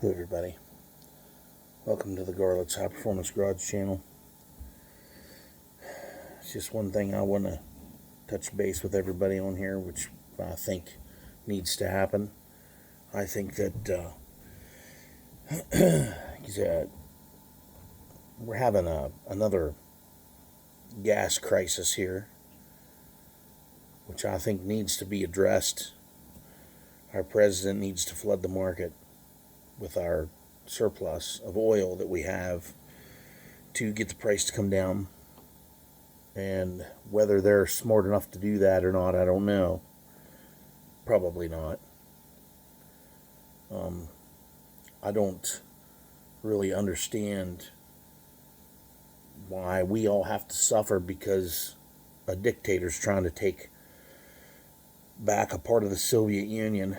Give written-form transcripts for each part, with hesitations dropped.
Hello everybody, welcome to the Garlet's High Performance Garage channel. It's just one thing I want to touch base with everybody on here, which I think needs to happen. I think that we're having another gas crisis here, which I think needs to be addressed. Our president needs to flood the market with our surplus of oil that we have to get the price to come down. And whether they're smart enough to do that or not, I don't know. Probably not. I don't really understand why we all have to suffer because a dictator's trying to take back a part of the Soviet Union.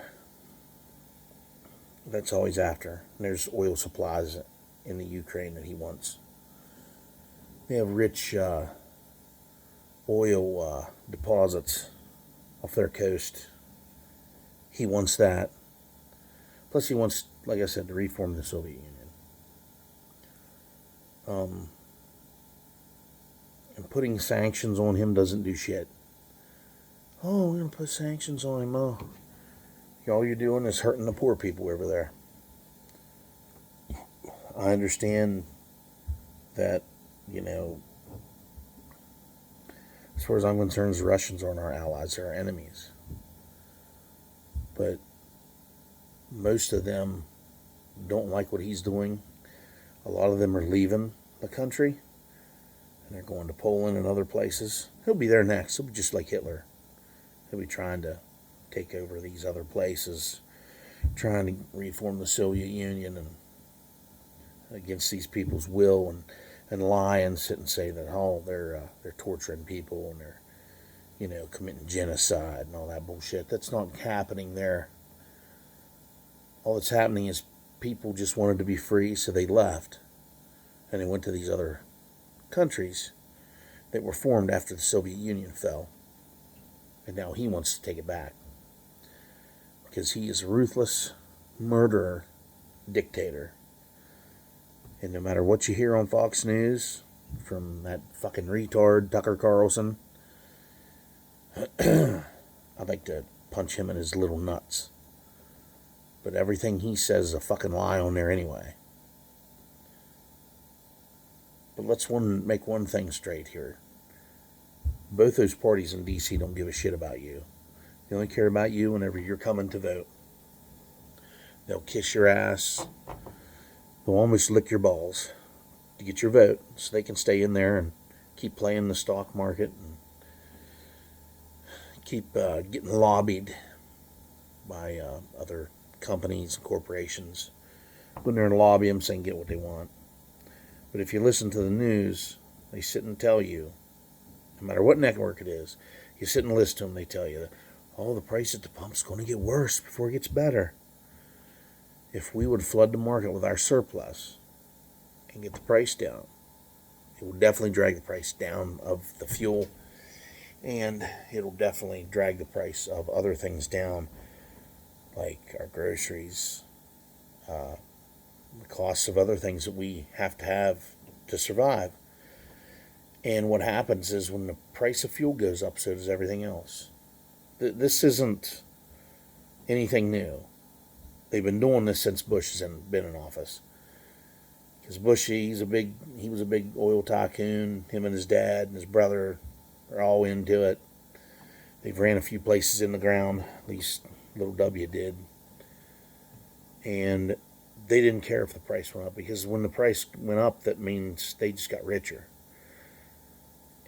That's all he's after. And there's oil supplies in the Ukraine that he wants. They have rich oil deposits off their coast. He wants that. Plus, he wants, like I said, to reform the Soviet Union. And putting sanctions on him doesn't do shit. Oh, we're going to put sanctions on him. Oh, all you're doing is hurting the poor people over there. I understand that, as far as I'm concerned, the Russians aren't our allies, they're our enemies. But most of them don't like what he's doing. A lot of them are leaving the country, and they're going to Poland and other places. He'll be there next. He'll be just like Hitler. He'll be trying to take over these other places, trying to reform the Soviet Union and against these people's will, and lie and sit and say that they're torturing people and they're committing genocide and all that bullshit. That's not happening there. All that's happening is people just wanted to be free, so they left and they went to these other countries that were formed after the Soviet Union fell, and now he wants to take it back because he is a ruthless murderer dictator. And no matter what you hear on Fox News from that fucking retard Tucker Carlson, I'd like to punch him in his little nuts. But everything he says is a fucking lie on there anyway. But let's make one thing straight here. Both those parties in D.C. don't give a shit about you. They only care about you whenever you're coming to vote. They'll kiss your ass. They'll almost lick your balls to get your vote so they can stay in there and keep playing the stock market and keep getting lobbied by other companies and corporations. When they're in lobby them saying get what they want. But if you listen to the news, they sit and tell you, no matter what network it is, you sit and listen to them, they tell you that, the price at the pump's going to get worse before it gets better. If we would flood the market with our surplus and get the price down, it will definitely drag the price down of the fuel, and it'll definitely drag the price of other things down, like our groceries, the costs of other things that we have to survive. And what happens is when the price of fuel goes up, so does everything else. This isn't anything new. They've been doing this since Bush has been in office. Because Bush, he was a big oil tycoon. Him and his dad and his brother are all into it. They've ran a few places in the ground, at least little W did. And they didn't care if the price went up, because when the price went up, that means they just got richer.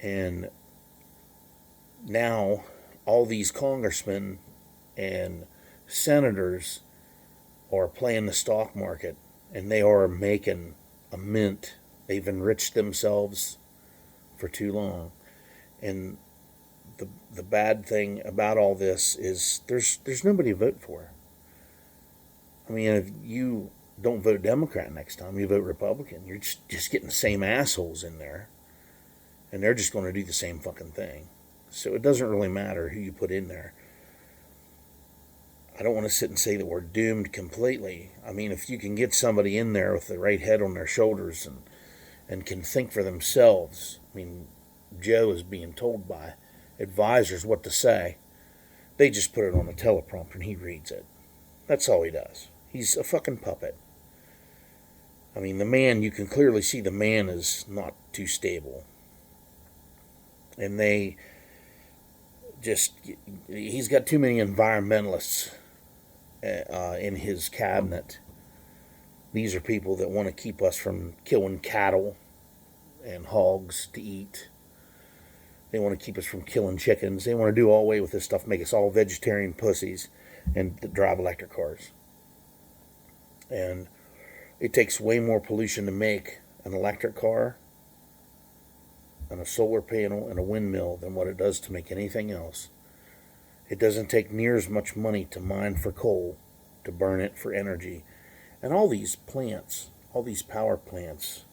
And now all these congressmen and senators are playing the stock market, and they are making a mint. They've enriched themselves for too long. And the bad thing about all this is there's nobody to vote for. I mean, if you don't vote Democrat next time, you vote Republican. You're just getting the same assholes in there, and they're just going to do the same fucking thing. So it doesn't really matter who you put in there. I don't want to sit and say that we're doomed completely. I mean, if you can get somebody in there with the right head on their shoulders and can think for themselves. I mean, Joe is being told by advisors what to say. They just put it on a teleprompter and he reads it. That's all he does. He's a fucking puppet. I mean, the man, you can clearly see the man is not too stable. And they just, he's got too many environmentalists in his cabinet. These are people that want to keep us from killing cattle and hogs to eat. They want to keep us from killing chickens. They want to do all away with this stuff, make us all vegetarian pussies and drive electric cars. And it takes way more pollution to make an electric car and a solar panel and a windmill than what it does to make anything else. It doesn't take near as much money to mine for coal, to burn it for energy. And all these plants, all these power plants,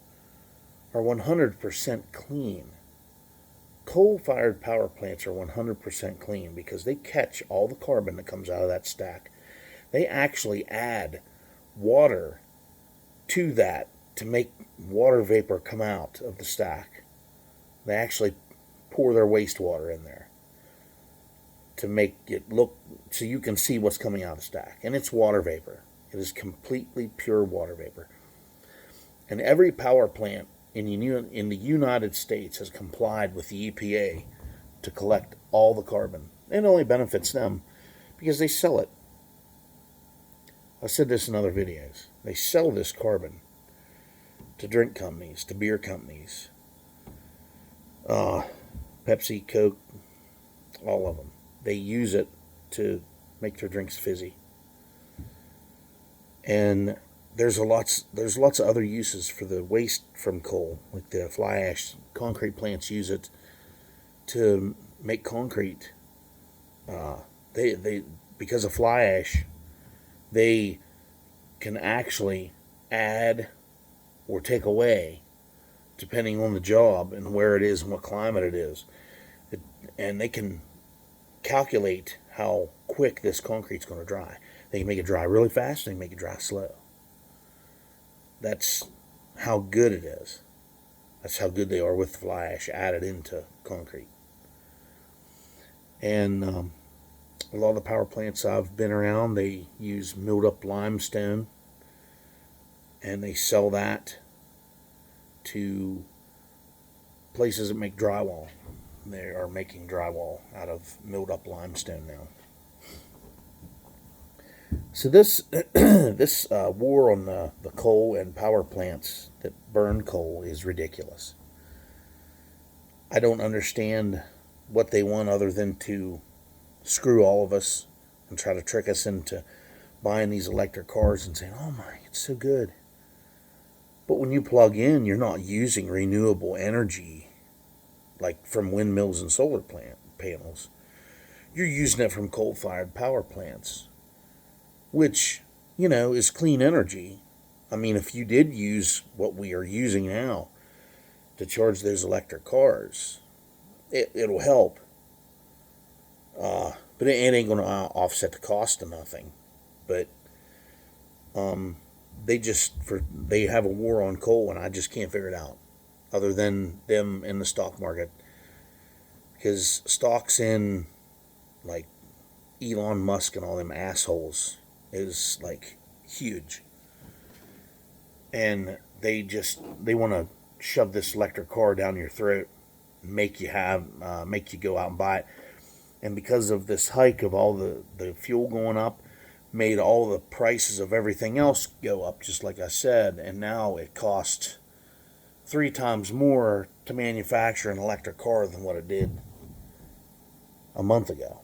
are 100% clean. Coal-fired power plants are 100% clean because they catch all the carbon that comes out of that stack. They actually add water to that to make water vapor come out of the stack. They actually pour their wastewater in there to make it look so you can see what's coming out of the stack. And it's water vapor. It is completely pure water vapor. And every power plant in the United States has complied with the EPA to collect all the carbon. It only benefits them because they sell it. I've said this in other videos. They sell this carbon to drink companies, to beer companies, Pepsi, Coke, all of them. They use it to make their drinks fizzy. And there's lots of other uses for the waste from coal, like the fly ash. Concrete plants use it to make concrete. They because of fly ash, they can actually add or take away depending on the job and where it is and what climate it is. And they can calculate how quick this concrete's going to dry. They can make it dry really fast, and they can make it dry slow. That's how good it is. That's how good they are with fly ash added into concrete. And a lot of the power plants I've been around, they use milled up limestone, and they sell that to places that make drywall. They are making drywall out of milled up limestone now. So this war on the coal and power plants that burn coal is ridiculous. I don't understand what they want other than to screw all of us and try to trick us into buying these electric cars and saying, oh my, it's so good. But when you plug in, you're not using renewable energy like from windmills and solar panels. You're using it from coal-fired power plants, which, is clean energy. I mean, if you did use what we are using now to charge those electric cars, it'll help. But it ain't going to offset the cost of nothing. But they have a war on coal, and I just can't figure it out. Other than them in the stock market, because stocks in like Elon Musk and all them assholes is like huge, and they want to shove this electric car down your throat, make you go out and buy it. And because of this hike of all the fuel going up, made all the prices of everything else go up, just like I said, and now it costs 3 times more to manufacture an electric car than what it did a month ago.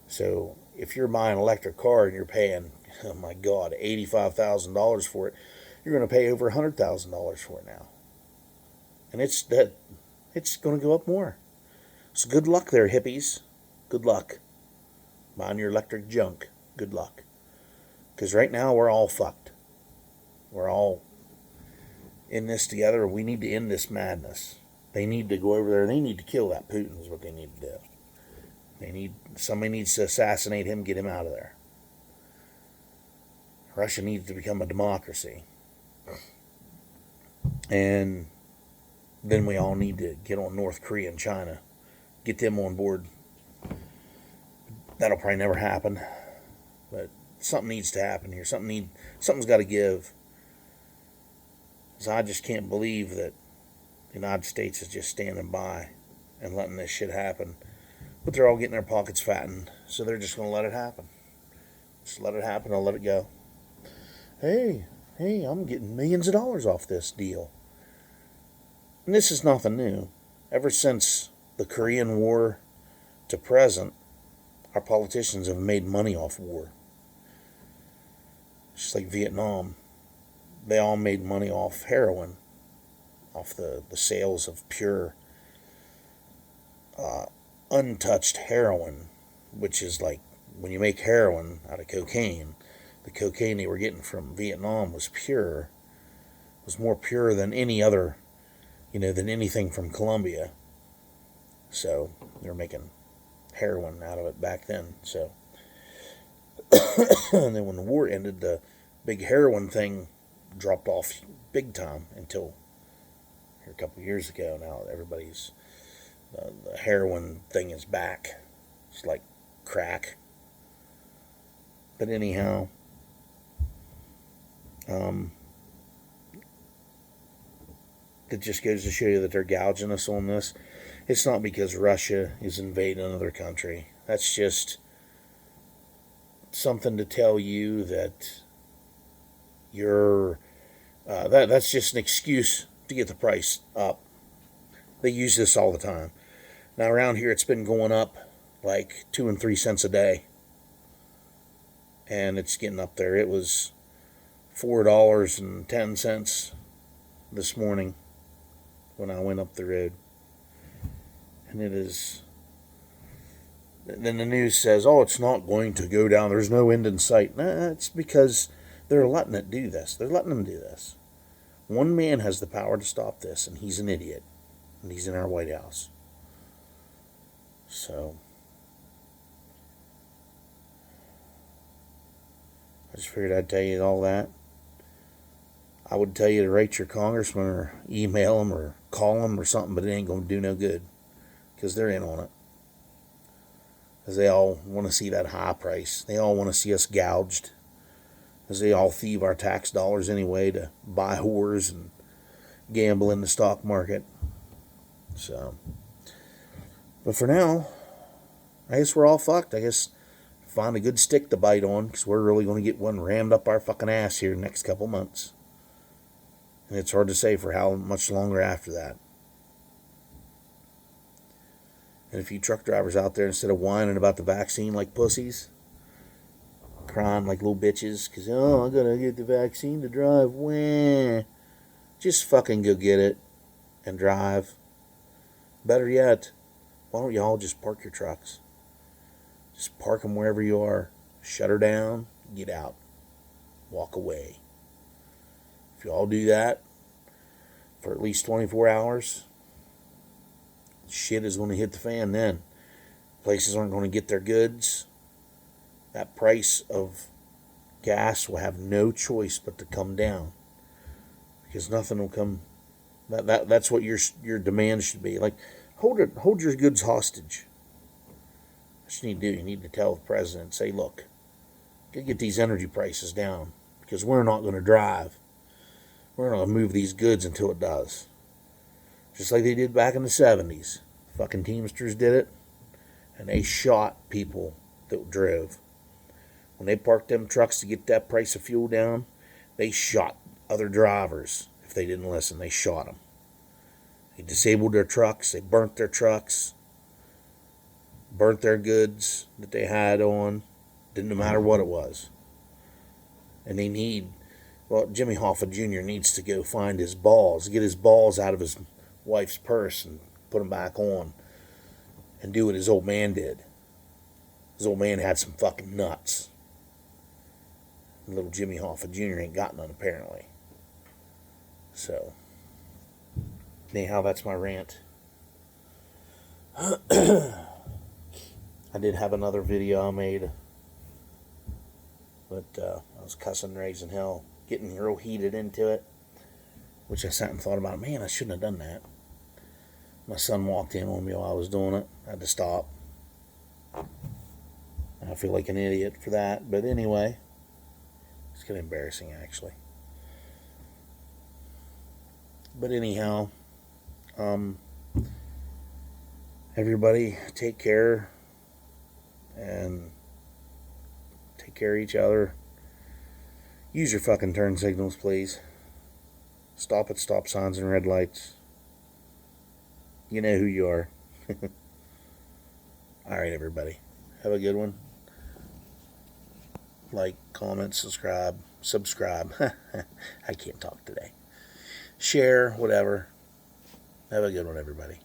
So if you're buying an electric car and you're paying, oh my God, $85,000 for it, you're going to pay over $100,000 for it now. And it's going to go up more. So good luck there, hippies. Good luck. Buying your electric junk. Good luck. Because right now we're all fucked. We're all in this together. We need to end this madness. They need to go over there. They need to kill that Putin is what they need to do. Somebody needs to assassinate him, get him out of there. Russia needs to become a democracy. And then we all need to get on North Korea and China. Get them on board. That'll probably never happen. But something needs to happen here. Something's got to give. So I just can't believe that the United States is just standing by and letting this shit happen. But they're all getting their pockets fattened. So they're just going to let it happen. Just let it happen. I'll let it go. Hey, I'm getting millions of dollars off this deal. And this is nothing new. Ever since the Korean War to present, our politicians have made money off war. Just like Vietnam. They all made money off heroin. Off the sales of pure, untouched heroin. Which is like, when you make heroin out of cocaine, the cocaine they were getting from Vietnam was pure. Was more pure than any other, than anything from Colombia. So, they were making heroin out of it back then. So, and then when the war ended, the big heroin thing dropped off big time until a couple years ago. Now everybody's, the heroin thing is back. It's like crack. But anyhow, it just goes to show you that they're gouging us on this. It's not because Russia is invading another country. That's just something to tell you that that's just an excuse to get the price up. They use this all the time. Now around here it's been going up like 2 and 3 cents a day. And it's getting up there. It was $4.10 this morning when I went up the road. And it is... Then the news says, oh, it's not going to go down. There's no end in sight. Nah, it's because they're letting it do this. They're letting them do this. One man has the power to stop this, and he's an idiot. And he's in our White House. So... I just figured I'd tell you all that. I would tell you to write your congressman or email them or call them or something, but it ain't going to do no good. Because they're in on it. Because they all want to see that high price. They all want to see us gouged. Because they all thieve our tax dollars anyway to buy whores and gamble in the stock market. So. But for now, I guess we're all fucked. I guess find a good stick to bite on, because we're really going to get one rammed up our fucking ass here in the next couple months. And it's hard to say for how much longer after that. And if you truck drivers out there, instead of whining about the vaccine like pussies, crying like little bitches, because, oh, I gotta get the vaccine to drive, wah, just fucking go get it and drive. Better yet, why don't y'all just park your trucks? Just park them wherever you are. Shut her down. Get out. Walk away. If you all do that for at least 24 hours, shit is going to hit the fan then. Places aren't going to get their goods. That price of gas will have no choice but to come down. Because nothing will come. That's what your demand should be. Like, hold your goods hostage. What you need to do, you need to tell the president, say, look, gotta get these energy prices down, because we're not going to drive. We're not going to move these goods until it does. Just like they did back in the 70s. Fucking Teamsters did it, and they shot people that drove. When they parked them trucks to get that price of fuel down, they shot other drivers. If they didn't listen, they shot them. They disabled their trucks, they burnt their trucks, burnt their goods that they had on. Didn't matter what it was. And they Jimmy Hoffa Jr. needs to go find his balls, get his balls out of his wife's purse and put them back on and do what his old man did. His old man had some fucking nuts. And little Jimmy Hoffa Jr. ain't got none, apparently. So, anyhow, that's my rant. I did have another video I made, but I was cussing, raising hell, getting real heated into it, which I sat and thought about, man, I shouldn't have done that. My son walked in on me while I was doing it. I had to stop. I feel like an idiot for that, but anyway, it's kind of embarrassing actually. But anyhow, everybody take care and take care of each other. Use your fucking turn signals, please. Stop at stop signs and red lights. You know who you are. Alright, everybody. Have a good one. Like, comment, subscribe. I can't talk today. Share, whatever. Have a good one, everybody.